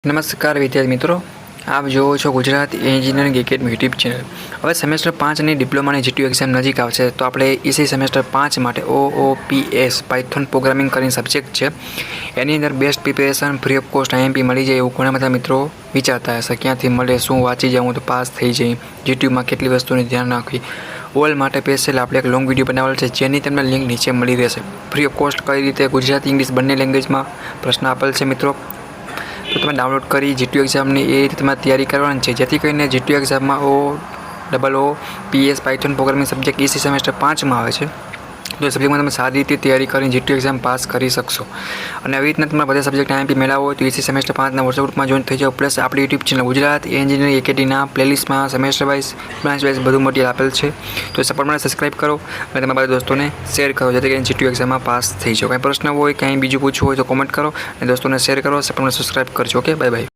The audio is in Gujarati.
નમસ્કાર વિદ્યાર્થી મિત્રો, આપ જોવો છો Gujarat engineering academy YouTube channel. હવે સેમેસ્ટર 5ની ડિપ્લોમાની જીટીયુ એક્ઝામ નજીક આવશે, તો આપણે ઈસી સેમેસ્ટર 5 માટે OOPS પાયથોન પ્રોગ્રામિંગ કરીને સબ્જેક્ટ છે, એની અંદર best preparation free of cost IMP મળી જાય એવું ઘણા બધા મિત્રો વિચારતા હશે। ક્યાંથી મળે, શું વાંચી જાઉં તો પાસ થઈ જાય, યુટ્યુબમાં કેટલી વસ્તુની ધ્યાન રાખવી, ઓલ માટે સ્પેશિયલ આપણે એક લોંગ વિડીયો બનાવેલ છે, જેની તમને લિંક નીચે મળી રહેશે। ફ્રી ઓફ કોસ્ટ કઈ રીતે ગુજરાતી ઇંગ્લિશ બંને લેંગ્વેજમાં પ્રશ્ન આપેલ છે મિત્રો, તો તમે ડાઉનલોડ કરી જીટીયુ એક્ઝામની એ રીતે તમારે તૈયારી કરવાની છે, જેથી કરીને જીટીયુ એક્ઝામમાં OOPS Python programming subject EC semester 5માં આવે છે, તો એ સબ્જેક્ટમાં તમે સારી રીતે તૈયારી કરીને જીટીયુ એક્ઝામ પાસ કરી શકશો। અને આવી રીતના તમારા બધા સબ્જેક્ટ આઈએમપી મેળવવો હોય તો ઈસી સેમેસ્ટર 5ના વોટ્સએપ ગ્રુપમાં જોઈન થઈ જાઓ, પ્લસ આપણી યુટ્યુબ ચેનલ ગુજરાત એન્જિનિયરિંગ એકેડમીના પ્લેલિસ્ટમાં સેમેસ્ટર વાઇઝ બ્રાન્ચ વાઇઝ બધું મટીરિયલ આપેલ છે, તો સપોર્ટ માટે સબસ્ક્રાઈબ કરો અને તમારા બધા દોસ્તોને શેર કરો, જેથી કરીને જીટીયુ એક્ઝામમાં પાસ થઈ જાઓ। કંઈ પ્રશ્ન હોય, કંઈ બીજું પૂછવું હોય તો કોમેન્ટ કરો અને દોસ્તોને શેર કરો, સપોર્ટ માટે સબસ્ક્રાઈબ કરજો। Okay, bye bye.